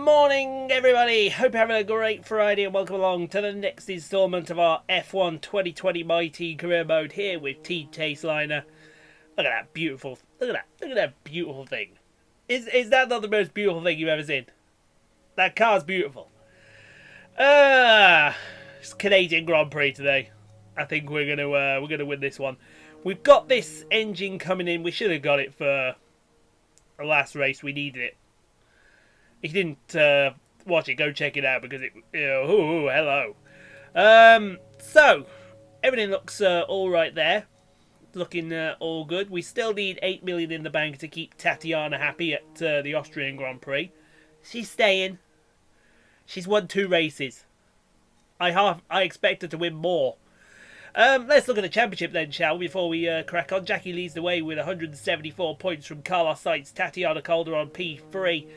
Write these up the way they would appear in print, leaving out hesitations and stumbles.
morning, everybody. Hope you're having a great Friday and welcome along to the next instalment of our F1 2020 My Team Career Mode here with Team Chaseliner. Look at that beautiful, look at that beautiful thing. Is that not the most beautiful thing you've ever seen? That car's beautiful. It's Canadian Grand Prix today. I think we're gonna win this one. We've got this engine coming in. We should have got it for the last race. We needed it. If you didn't watch it, go check it out because it. Hello. So everything looks all right there. Looking all good. We still need 8 million in the bank to keep Tatiana happy at the Austrian Grand Prix. She's staying. She's won 2 races. I expect her to win more. Let's look at the championship then, shall we, before we crack on. Jackie leads the way with 174 points from Carlos Sainz, Tatiana Calderon P3,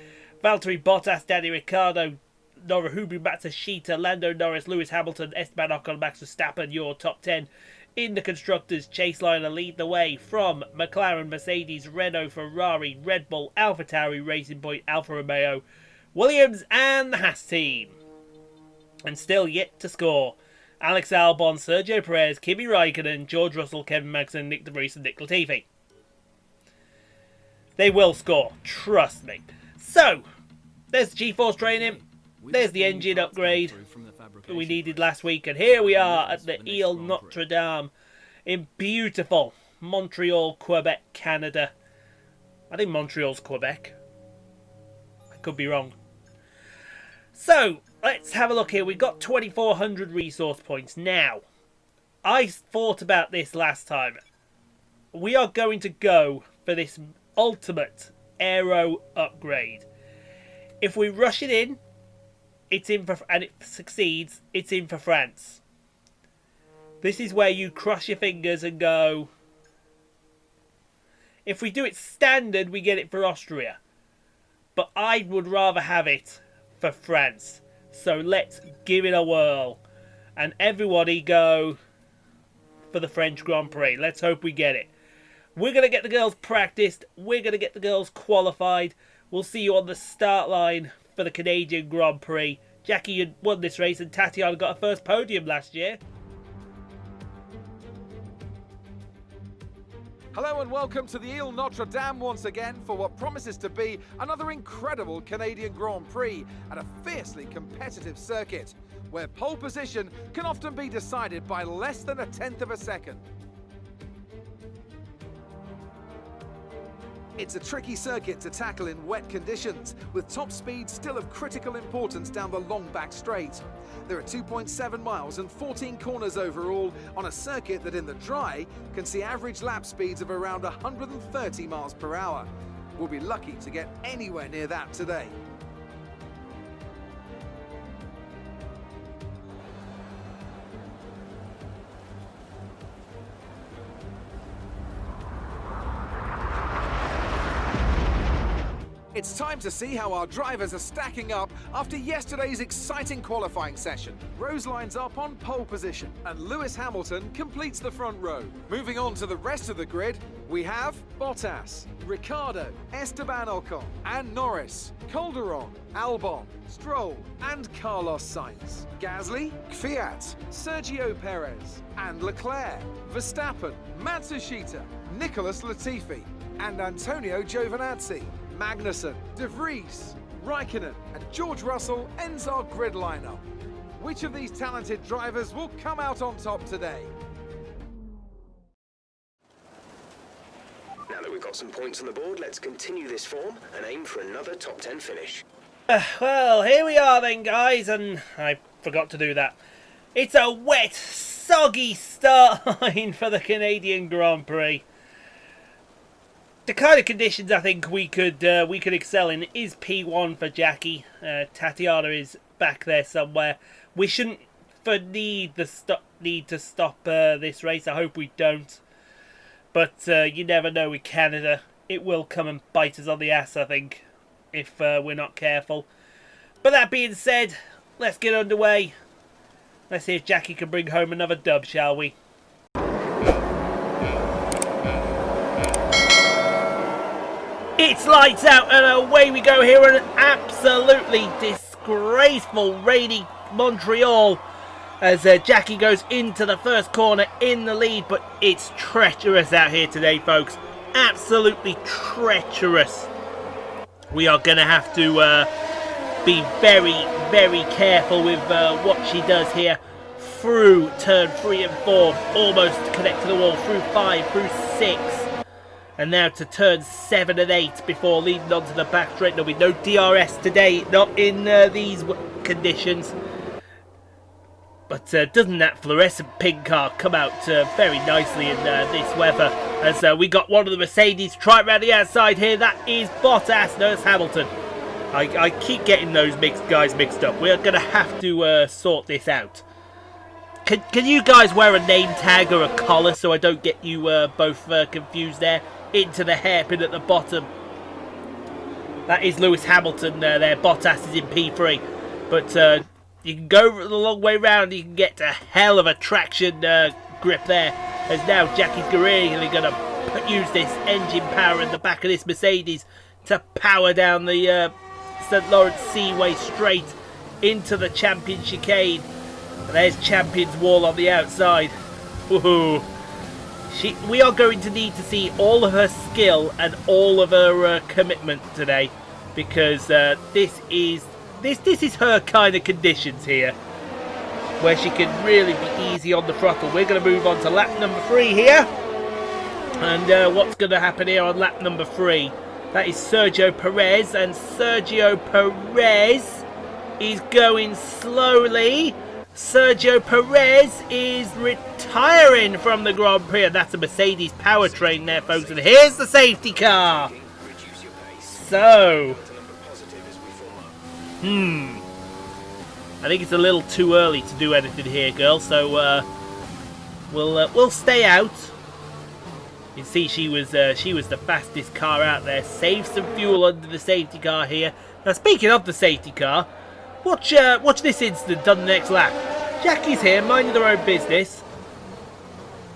Valtteri Bottas, Daniel Riccardo, Noruhubu Matsushita, Lando Norris, Lewis Hamilton, Esteban Ocon, Max Verstappen, your top 10. In the Constructors, Chaseliner lead the way from McLaren, Mercedes, Renault, Ferrari, Red Bull, AlphaTauri, Racing Point, Alfa Romeo, Williams and the Haas team. And still yet to score. Alex Albon, Sergio Perez, Kimi Raikkonen, George Russell, Kevin Magnussen, Nick De Vries and Nick Latifi. They will score, trust me. So, there's the G-Force training. There's the engine upgrade that we needed last week. And here we are at the Ile Notre Dame in beautiful Montreal, Quebec, Canada. I think Montreal's Quebec. I could be wrong. So, let's have a look here. We've got 2,400 resource points. Now, I thought about this last time. We are going to go for this ultimate aero upgrade. If we rush it in, it's in for, and it succeeds, it's in for France. This is where you cross your fingers and go. If we do it standard, we get it for Austria. But I would rather have it for France. So let's give it a whirl. And everybody go for the French Grand Prix. Let's hope we get it. We're going to get the girls practiced. We're going to get the girls qualified. We'll see you on the start line for the Canadian Grand Prix. Jackie had won this race and Tatiana got her first podium last year. Hello and welcome to the Ile Notre Dame once again for what promises to be another incredible Canadian Grand Prix at a fiercely competitive circuit, where pole position can often be decided by less than 1/10 of a second. It's a tricky circuit to tackle in wet conditions, with top speed still of critical importance down the long back straight. There are 2.7 miles and 14 corners overall on a circuit that in the dry can see average lap speeds of around 130 miles per hour. We'll be lucky to get anywhere near that today. It's time to see how our drivers are stacking up after yesterday's exciting qualifying session. Rose lines up on pole position and Lewis Hamilton completes the front row. Moving on to the rest of the grid, we have Bottas, Ricciardo, Esteban Ocon and Norris, Calderon, Albon, Stroll and Carlos Sainz, Gasly, Kvyat, Sergio Perez and Leclerc, Verstappen, Matsushita, Nicholas Latifi and Antonio Giovinazzi. Magnussen, De Vries, Raikkonen and George Russell ends our grid lineup. Which of these talented drivers will come out on top today? Now that we've got some points on the board, let's continue this form and aim for another top 10 finish. Well, here we are then, guys, and I forgot to do that. It's a wet, soggy start line for the Canadian Grand Prix. The kind of conditions I think we could excel in is P1 for Jackie. Tatiana is back there somewhere. We shouldn't need to stop this race. I hope we don't. But you never know with Canada. It will come and bite us on the ass, I think, if we're not careful. But that being said, let's get underway. Let's see if Jackie can bring home another dub, shall we? It's it's lights out and away we go here. An absolutely disgraceful rainy Montreal as Jackie goes into the first corner in the lead, but it's treacherous out here today, folks. Absolutely treacherous. We are going to have to be very, very careful with what she does here. Through turn 3 and 4, almost connect to the wall, through 5, through 6, and now to turn 7 and 8 before leading on to the back straight. There'll be no DRS today, not in these conditions. But doesn't that fluorescent pink car come out very nicely in this weather? As we got one of the Mercedes try around the outside here. That is Bottas, no, it's Hamilton. I keep getting those guys mixed up. We're going to have to sort this out. Can you guys wear a name tag or a collar so I don't get you both confused there? Into the hairpin at the bottom. That is Lewis Hamilton there. Bottas is in P3. But you can go the long way round. You can get a hell of a traction grip there. As now Jackie's really going to use this engine power in the back of this Mercedes to power down the St. Lawrence Seaway straight into the Champion chicane. And there's Champion's wall on the outside. Woohoo! We are going to need to see all of her skill and all of her commitment today, because this is her kind of conditions here, where she can really be easy on the throttle. We're going to move on to lap number 3 here, and what's going to happen here on lap number 3? That is Sergio Perez, and Sergio Perez is going slowly. Sergio Perez is retiring from the Grand Prix, and that's a Mercedes powertrain there, folks. And here's the safety car. So, I think it's a little too early to do anything here, girls. So we'll stay out. You see, she was the fastest car out there. Save some fuel under the safety car here. Now, speaking of the safety car, watch this incident on the next lap. Jackie's here, minding her own business,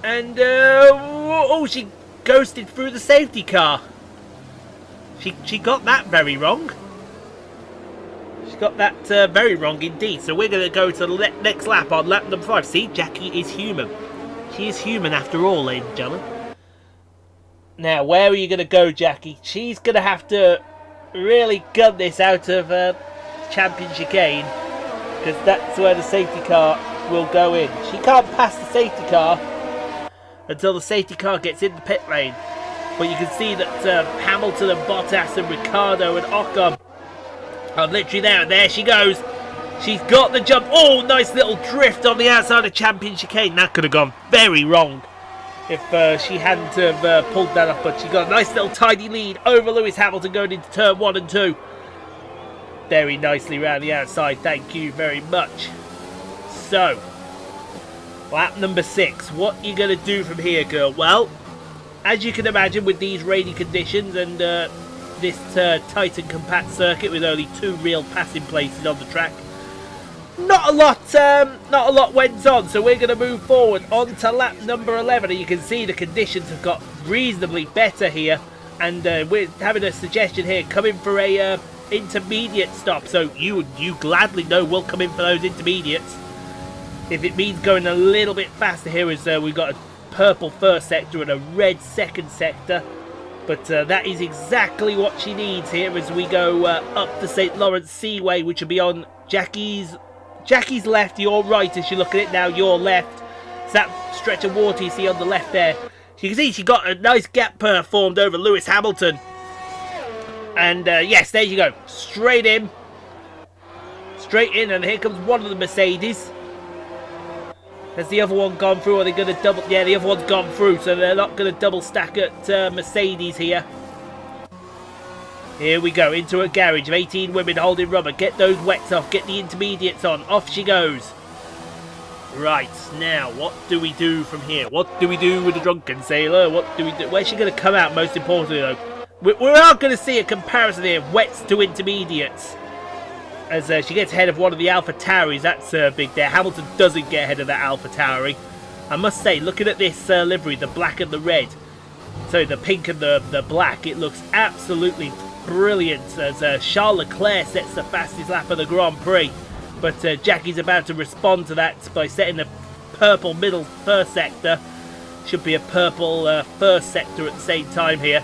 and she ghosted through the safety car. She got that very wrong. She got that very wrong indeed. So we're going to go to the next lap on lap number 5. See, Jackie is human. She is human after all, ladies and gentlemen. Now, where are you going to go, Jackie? She's going to have to really gun this out of Champion chicane, because that's where the safety car will go in. She can't pass the safety car until the safety car gets in the pit lane. But you can see that Hamilton and Bottas and Riccardo and Ocon are literally there. And there she goes. She's got the jump. Oh, nice little drift on the outside of Champion chicane. That could have gone very wrong if she hadn't have pulled that off. But she got a nice little tidy lead over Lewis Hamilton going into turn 1 and 2. Very nicely round the outside. Thank you very much. So, lap number 6. What are you going to do from here, girl? Well, as you can imagine, with these rainy conditions and this tight and compact circuit with only 2 real passing places on the track, not a lot went on. So we're going to move forward on to lap number 11, and you can see the conditions have got reasonably better here. And we're having a suggestion here, coming for a intermediate stop. So you gladly know we'll come in for those intermediates if it means going a little bit faster here, as we've got a purple first sector and a red second sector. But that is exactly what she needs here as we go up the St. Lawrence Seaway, which will be on Jackie's left, your right as you look at it now, your left. It's that stretch of water you see on the left there. So you can see she got a nice gap formed over Lewis Hamilton. And yes, there you go. Straight in. And here comes one of the Mercedes. Has the other one gone through? Or are they going to double? Yeah, the other one's gone through, so they're not going to double stack at Mercedes here. Here we go, into a garage of 18 women holding rubber. Get those wets off, get the intermediates on. Off she goes. Right, now, what do we do from here? What do we do with the drunken sailor? What do we do? Where's she going to come out, most importantly, though? We are going to see a comparison here, wets to intermediates. As she gets ahead of one of the Alpha Tauris. That's big there. Hamilton doesn't get ahead of that Alpha Tauri. I must say, looking at this livery, the black and the red, it's the pink and the black. It looks absolutely brilliant as Charles Leclerc sets the fastest lap of the Grand Prix. But Jackie's about to respond to that by setting the purple middle first sector. Should be a purple first sector at the same time here.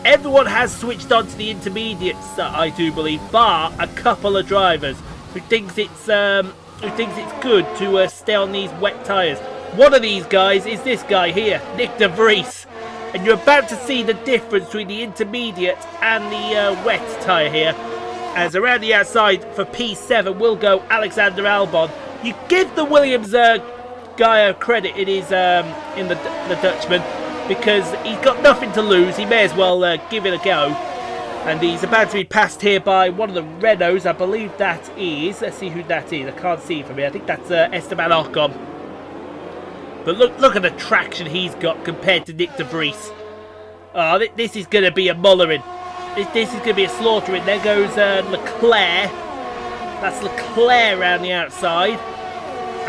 Everyone has switched on to the intermediates, I do believe, bar a couple of drivers who thinks it's good to stay on these wet tyres. One of these guys is this guy here, Nick de Vries. And you're about to see the difference between the intermediate and the wet tyre here. As around the outside for P7 will go Alexander Albon. You give the Williams guy a credit in his in the Dutchman, because he's got nothing to lose. He may as well give it a go. And he's about to be passed here by one of the Renaults. I believe that is. Let's see who that is. I can't see from here. I think that's Esteban Ocon. But look at the traction he's got compared to Nick de Vries. Oh, this is going to be a Mullering. This is going to be a slaughtering. There goes Leclerc. That's Leclerc around the outside.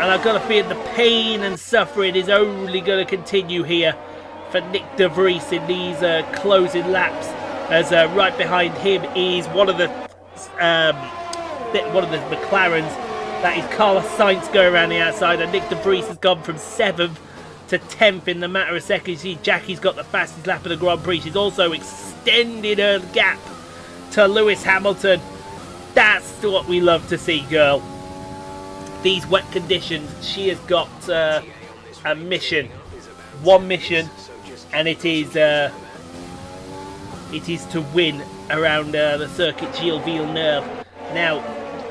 And I've got a feeling the pain and suffering is only going to continue here for Nick de Vries in these closing laps. As right behind him is one of the McLarens. That is Carlos Sainz going around the outside, and Nick de Vries has gone from 7th to 10th in the matter of seconds. See, Jackie's got the fastest lap of the Grand Prix. She's also extended her gap to Lewis Hamilton. That's what we love to see, girl. These wet conditions, she has got a mission. One mission, and it is to win around the Circuit Gilles Villeneuve. Now,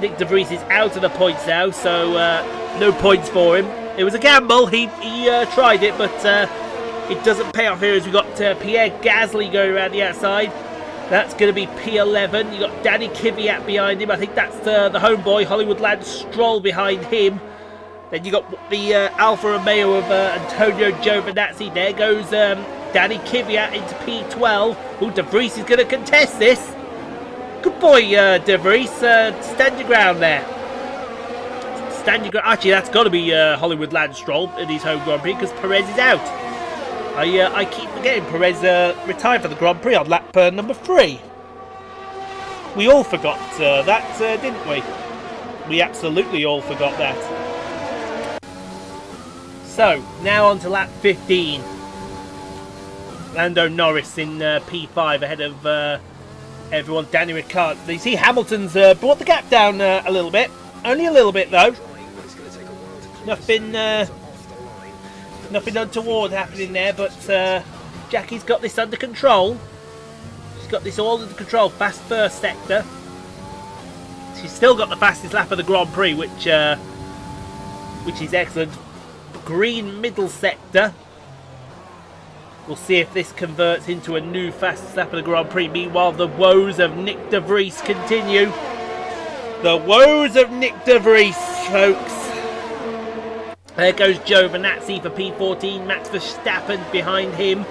Nick de Vries is out of the points now, so no points for him. It was a gamble. He tried it, but it doesn't pay off here as we've got Pierre Gasly going around the outside. That's going to be P11. You've got Danny Kvyat behind him. I think that's the homeboy, Hollywood Lance Stroll, behind him. Then you got the Alfa Romeo of Antonio Giovinazzi. There goes Danny Kvyat into P12. Oh, de Vries is going to contest this. Good boy, de Vries. Stand your ground there. Stand your ground. Actually, that's got to be Hollywood Lance Stroll in his home Grand Prix, because Perez is out. I keep forgetting Perez retired for the Grand Prix on lap number 3. We all forgot that, didn't we? We absolutely all forgot that. So, now on to lap 15. Lando Norris in P5 ahead of everyone. Daniel Riccardo. You see Hamilton's brought the gap down a little bit. Only a little bit, though. Nothing untoward happening there, but Jackie's got this under control. She's got this all under control. Fast first sector. She's still got the fastest lap of the Grand Prix, which is excellent. Green middle sector. We'll see if this converts into a new fastest lap of the Grand Prix. Meanwhile, the woes of Nick de Vries continue. The woes of Nick de Vries, folks. There goes Giovinazzi for P14. Max Verstappen behind him.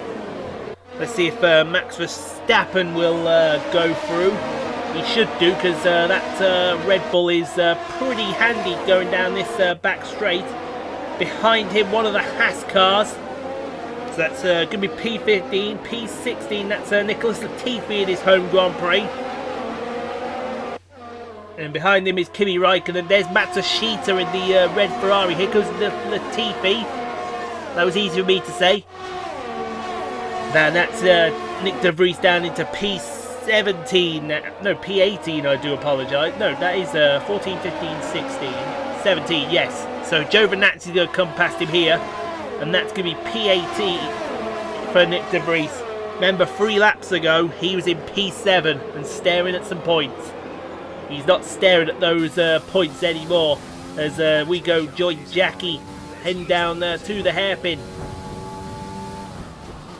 Let's see if Max Verstappen will go through. He should do, because that Red Bull is pretty handy going down this back straight. Behind him, one of the Haas cars. So that's going to be P15, P16. That's Nicholas Latifi in his home Grand Prix. And behind him is Kimi Raikkonen. There's Matsushita in the red Ferrari. Here goes Latifi. That was easy for me to say. Now that's Nick de Vries down into P17. No, P18, I do apologise. No, that is 14, 15, 16, 17, yes. So Giovinazzi's going to come past him here. And that's going to be P18 for Nick de Vries. Remember, 3 laps ago, he was in P7 and staring at some points. He's not staring at those points anymore, as we go join Jackie heading down to the hairpin.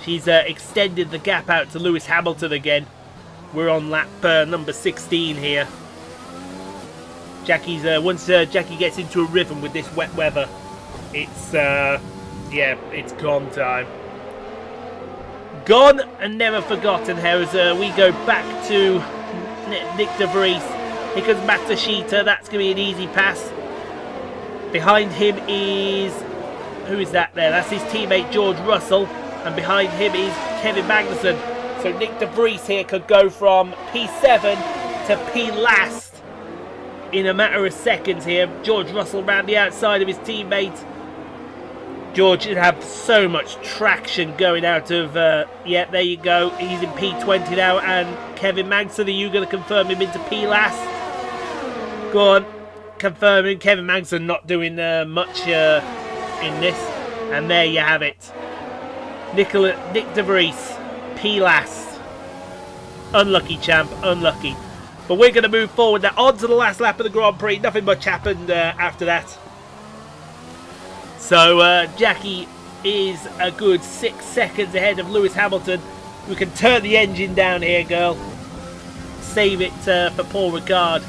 She's extended the gap out to Lewis Hamilton again. We're on lap number 16 here. Jackie's once Jackie gets into a rhythm with this wet weather, it's it's gone time. Gone and never forgotten. Here as we go back to Nick de Vries. Here comes Matsushita. That's going to be an easy pass. Behind him is... who is that there? That's his teammate George Russell. And behind him is Kevin Magnussen. So Nick De Vries here could go from P7 to P last in a matter of seconds here. George Russell round the outside of his teammate. George should have so much traction going out of... yeah, there you go. He's in P20 now. And Kevin Magnussen, are you going to confirm him into P last? Go on. Confirming Kevin Magnussen not doing much in this. And there you have it. Nick De Vries, P last. Unlucky, champ. Unlucky. But we're going to move forward now. On to the last lap of the Grand Prix. Nothing much happened after that. So Jackie is a good 6 seconds ahead of Lewis Hamilton. We can turn the engine down here, girl. Save it for Paul Ricard.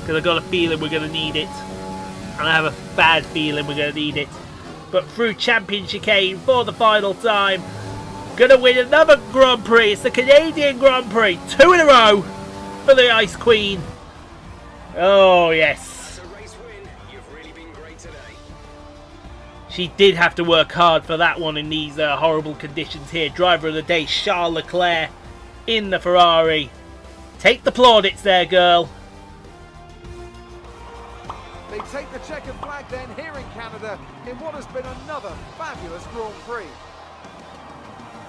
Because I've got a feeling we're going to need it. And I have a bad feeling we're going to need it. But through Champion Chicane for the final time. Going to win another Grand Prix. It's the Canadian Grand Prix. 2 in a row for the Ice Queen. Oh, yes. That's a race win. You've really been great today. She did have to work hard for that one in these horrible conditions here. Driver of the day, Charles Leclerc in the Ferrari. Take the plaudits there, girl. They take the checkered flag then here in Canada in what has been another fabulous Grand Prix.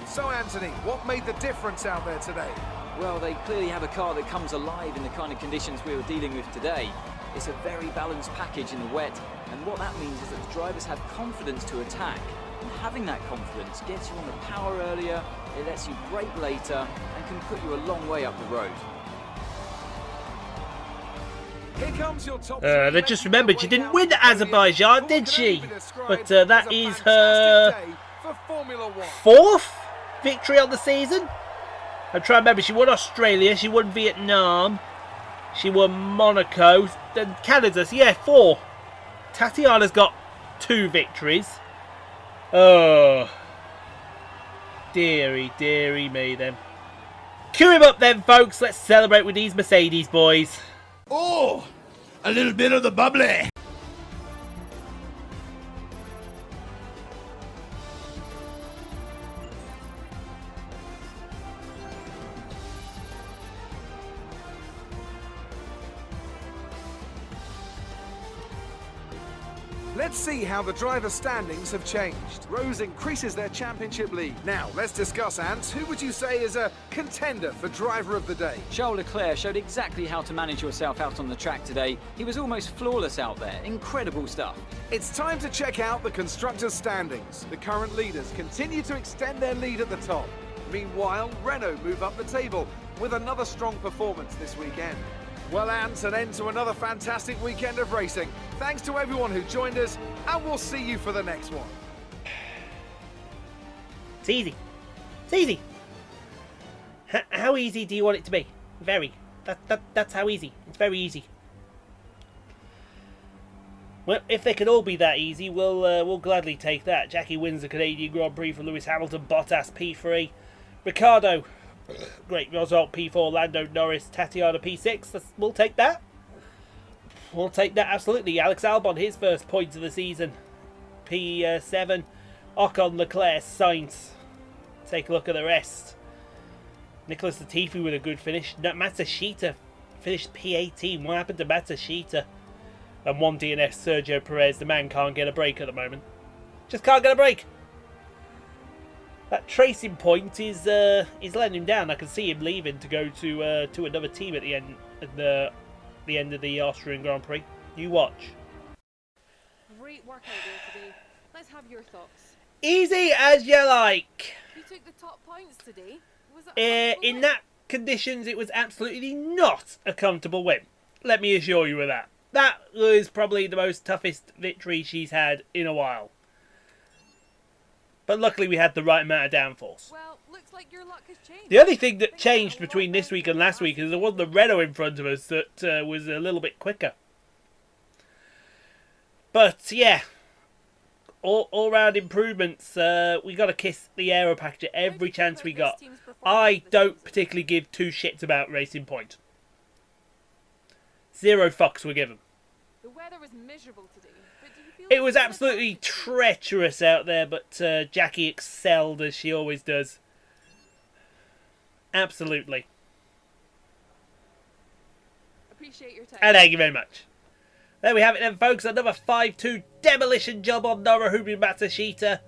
So Anthony, what made the difference out there today? Well, they clearly have a car that comes alive in the kind of conditions we were dealing with today. It's a very balanced package in the wet, and what that means is that the drivers have confidence to attack. And having that confidence gets you on the power earlier, it lets you brake later, and can put you a long way up the road. Here comes your top I just remembered she didn't win Azerbaijan, did she? But that is her 4th victory on the season. I'm trying to remember, she won Australia, she won Vietnam, she won Monaco, then Canada, so yeah, 4. Tatiana's got 2 victories. Oh, dearie, dearie me then. Cue him up then, folks, let's celebrate with these Mercedes boys. Oh, a little bit of the bubbly. Let's see how the driver standings have changed. Rose increases their championship lead. Now, let's discuss, Ants. Who would you say is a contender for driver of the day? Charles Leclerc showed exactly how to manage yourself out on the track today. He was almost flawless out there. Incredible stuff. It's time to check out the constructors' standings. The current leaders continue to extend their lead at the top. Meanwhile, Renault move up the table with another strong performance this weekend. Well, Ants, an end to another fantastic weekend of racing. Thanks to everyone who joined us, and we'll see you for the next one. It's easy. It's easy. How easy do you want it to be? Very. That's how easy. It's very easy. Well, if they can all be that easy, we'll gladly take that. Jackie wins the Canadian Grand Prix for Lewis Hamilton. Bottas P3. Riccardo, great result, P4. Lando Norris, Tatiana P6. We'll take that. We'll take that, absolutely. Alex Albon, his first point of the season. P7. Ocon, Leclerc, Sainz. Take a look at the rest. Nicholas Latifi with a good finish. Matsushita finished P18. What happened to Matsushita? And 1 DNF, Sergio Perez. The man can't get a break at the moment. Just can't get a break. That tracing point is letting him down. I can see him leaving to go to another team at the end of the Austrian Grand Prix. You watch. Great workout there today. Let's have your thoughts. Easy as you like. You took the top points today. Was it In that conditions, it was absolutely not a comfortable win. Let me assure you of that. That was probably the most toughest victory she's had in a while. But luckily we had the right amount of downforce. Well, looks like your luck has changed. The only thing that changed between this week and last week is there wasn't the Renault in front of us that was a little bit quicker. But yeah, all round improvements. We got to kiss the aero package every chance we got. I don't particularly give 2 shits about Racing Point. 0 fucks were given. The weather was miserable today, but do you feel It was absolutely treacherous out there, but Jackie excelled as she always does. Absolutely. Appreciate your time. And thank you very much. There we have it then, folks. Another 5-2 demolition job on Noruhumi Matsushita.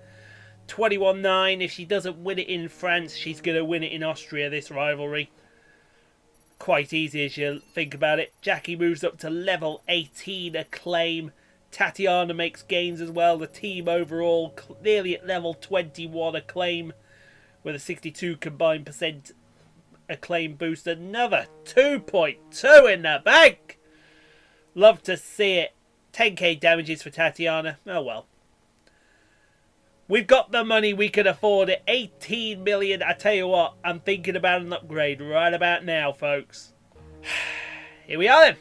21-9. If she doesn't win it in France, she's going to win it in Austria, this rivalry. Quite easy as you think about it. Jackie moves up to level 18, Acclaim. Tatiana makes gains as well. The team overall nearly at level 21, Acclaim. With a 62 combined percent Acclaim boost. Another 2.2 in the bank. Love to see it. 10k damages for Tatiana. Oh well. We've got the money, we can afford it. 18 million. I tell you what, I'm thinking about an upgrade right about now, folks. Here we are then.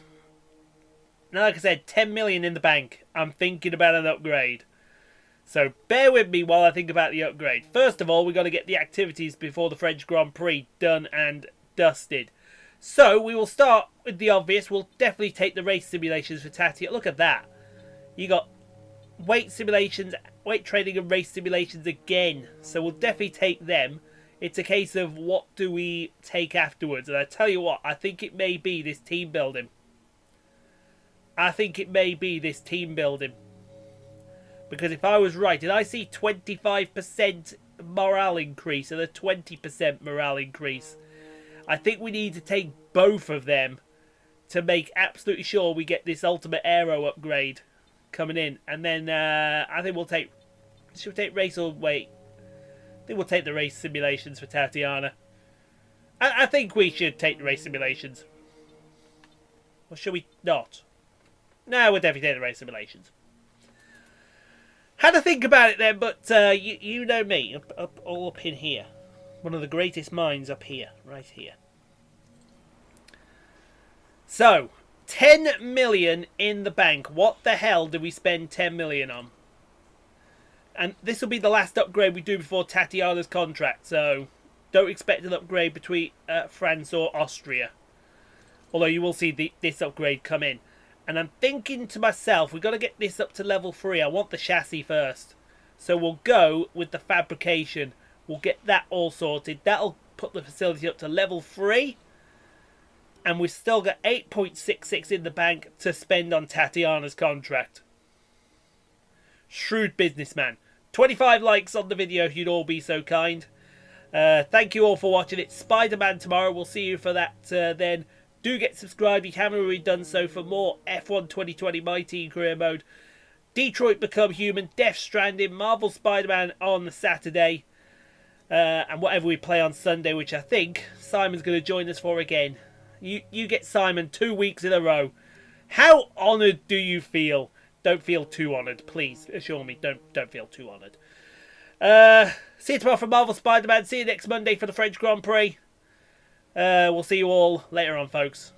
Now, like I said, 10 million in the bank. I'm thinking about an upgrade. So bear with me while I think about the upgrade. First of all, we've got to get the activities before the French Grand Prix done and dusted. So we will start with the obvious. We'll definitely take the race simulations for Tatiana. Look at that. You got weight simulations, weight training and race simulations again. So we'll definitely take them. It's a case of what do we take afterwards. And I tell you what, I think it may be this team building. Because if I was right, did I see 25% morale increase and a 20% morale increase? I think we need to take both of them to make absolutely sure we get this ultimate aero upgrade coming in. And then I think we'll take... Should we take race or wait? I think we'll take the race simulations for Tatiana. I think we should take the race simulations. Or should we not? No, we'll definitely take the race simulations. Had to think about it then, but you know me, all up in here. One of the greatest minds up here, right here. So, 10 million in the bank. What the hell did we spend 10 million on? And this will be the last upgrade we do before Tatiana's contract, so don't expect an upgrade between France or Austria. Although you will see this upgrade come in. And I'm thinking to myself, we've got to get this up to level 3. I want the chassis first. So we'll go with the fabrication. We'll get that all sorted. That'll put the facility up to level 3. And we've still got 8.66 in the bank to spend on Tatiana's contract. Shrewd businessman. 25 likes on the video if you'd all be so kind. Thank you all for watching. It's Spider-Man tomorrow. We'll see you for that then. Do get subscribed if you haven't already done so for more F1 2020 My Team Career Mode. Detroit Become Human, Death Stranding, Marvel Spider-Man on Saturday. And whatever we play on Sunday, which I think Simon's going to join us for again. You get Simon 2 weeks in a row. How honoured do you feel? Don't feel too honoured, please. Assure me, don't feel too honoured. See you tomorrow for Marvel Spider-Man. See you next Monday for the French Grand Prix. We'll see you all later on, folks.